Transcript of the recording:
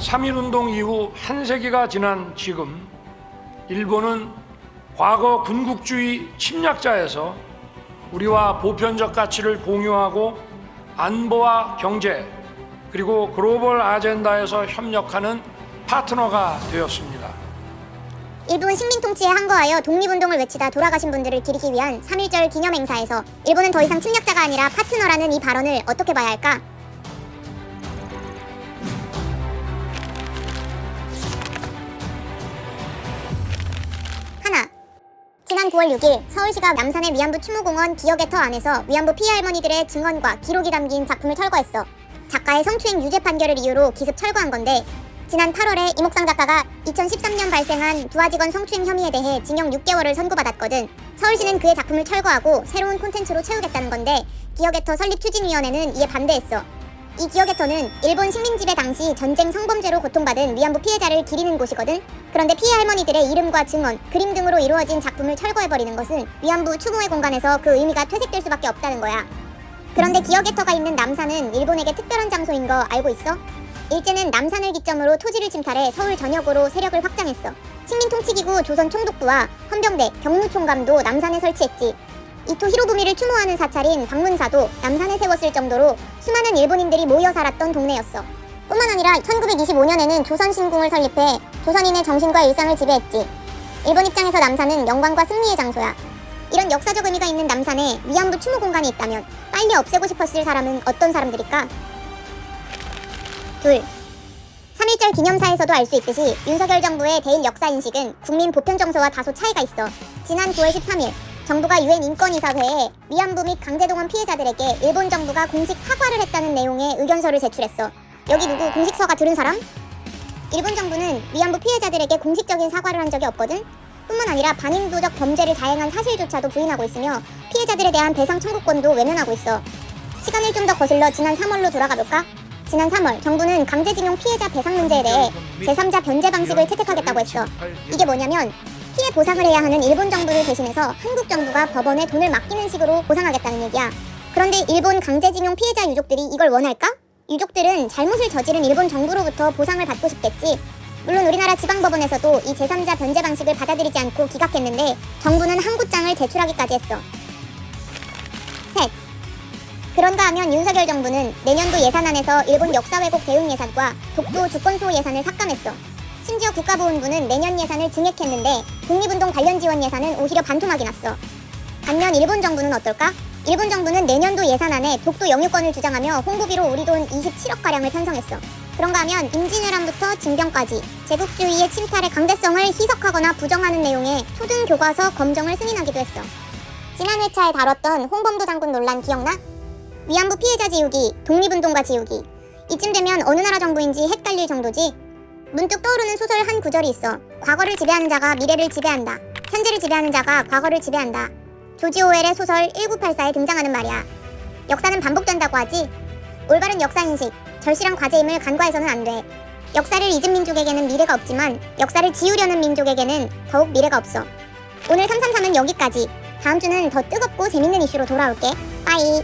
3.1운동 이후 한 세기가 지난 지금 일본은 과거 군국주의 침략자에서 우리와 보편적 가치를 공유하고 안보와 경제 그리고 글로벌 아젠다에서 협력하는 파트너가 되었습니다. 일본 식민 통치에 항거하여 독립운동을 외치다 돌아가신 분들을 기리기 위한 3.1절 기념행사에서 일본은 더 이상 침략자가 아니라 파트너라는 이 발언을 어떻게 봐야 할까? 하나, 지난 9월 6일 서울시가 남산의 위안부 추모공원 기억의 터 안에서 위안부 피해 할머니들의 증언과 기록이 담긴 작품을 철거했어. 작가의 성추행 유죄 판결을 이유로 기습 철거한 건데, 지난 8월에 이목상 작가가 2013년 발생한 부하 직원 성추행 혐의에 대해 징역 6개월을 선고받았거든. 서울시는 그의 작품을 철거하고 새로운 콘텐츠로 채우겠다는 건데, 기억의 터 설립 추진위원회는 이에 반대했어. 이 기억의 터는 일본 식민 지배 당시 전쟁 성범죄로 고통받은 위안부 피해자를 기리는 곳이거든. 그런데 피해 할머니들의 이름과 증언, 그림 등으로 이루어진 작품을 철거해버리는 것은 위안부 추모의 공간에서 그 의미가 퇴색될 수밖에 없다는 거야. 그런데 기억의 터가 있는 남산은 일본에게 특별한 장소인 거 알고 있어? 일제는 남산을 기점으로 토지를 침탈해 서울 전역으로 세력을 확장했어. 식민통치기구 조선총독부와 헌병대, 경무총감도 남산에 설치했지. 이토 히로부미를 추모하는 사찰인 방문사도 남산에 세웠을 정도로 수많은 일본인들이 모여 살았던 동네였어. 뿐만 아니라 1925년에는 조선신궁을 설립해 조선인의 정신과 일상을 지배했지. 일본 입장에서 남산은 영광과 승리의 장소야. 이런 역사적 의미가 있는 남산에 위안부 추모 공간이 있다면 빨리 없애고 싶었을 사람은 어떤 사람들일까? 둘, 3.1절 기념사에서도 알 수 있듯이 윤석열 정부의 대일 역사인식은 국민 보편 정서와 다소 차이가 있어. 지난 9월 13일 정부가 유엔 인권이사회에 위안부 및 강제동원 피해자들에게 일본 정부가 공식 사과를 했다는 내용의 의견서를 제출했어. 여기 누구 공식서가 들은 사람? 일본 정부는 위안부 피해자들에게 공식적인 사과를 한 적이 없거든. 뿐만 아니라 반인도적 범죄를 자행한 사실조차도 부인하고 있으며 피해자들에 대한 배상 청구권도 외면하고 있어. 시간을 좀 더 거슬러 지난 3월로 돌아가 볼까? 지난 3월 정부는 강제징용 피해자 배상 문제에 대해 제3자 변제 방식을 채택하겠다고 했어. 이게 뭐냐면 피해 보상을 해야 하는 일본 정부를 대신해서 한국 정부가 법원에 돈을 맡기는 식으로 보상하겠다는 얘기야. 그런데 일본 강제징용 피해자 유족들이 이걸 원할까? 유족들은 잘못을 저지른 일본 정부로부터 보상을 받고 싶겠지. 물론 우리나라 지방법원에서도 이 제3자 변제 방식을 받아들이지 않고 기각했는데 정부는 항고장을 제출하기까지 했어. 셋, 그런가 하면 윤석열 정부는 내년도 예산안에서 일본 역사왜곡 대응 예산과 독도 주권수호 예산을 삭감했어. 심지어 국가보훈부는 내년 예산을 증액했는데 독립운동 관련 지원 예산은 오히려 반토막이 났어. 반면 일본 정부는 어떨까? 일본 정부는 내년도 예산안에 독도 영유권을 주장하며 홍보비로 우리 돈 27억가량을 편성했어. 그런가 하면 임진왜란부터 징병까지 제국주의의 침탈의 강대성을 희석하거나 부정하는 내용의 초등 교과서 검정을 승인하기도 했어. 지난 회차에 다뤘던 홍범도 장군 논란 기억나? 위안부 피해자 지우기, 독립운동가 지우기. 이쯤 되면 어느 나라 정부인지 헷갈릴 정도지. 문득 떠오르는 소설 한 구절이 있어. 과거를 지배하는 자가 미래를 지배한다. 현재를 지배하는 자가 과거를 지배한다. 조지 오웰의 소설 1984에 등장하는 말이야. 역사는 반복된다고 하지. 올바른 역사인식, 절실한 과제임을 간과해서는 안 돼. 역사를 잊은 민족에게는 미래가 없지만 역사를 지우려는 민족에게는 더욱 미래가 없어. 오늘 333은 여기까지. 다음 주는 더 뜨겁고 재밌는 이슈로 돌아올게. 빠이.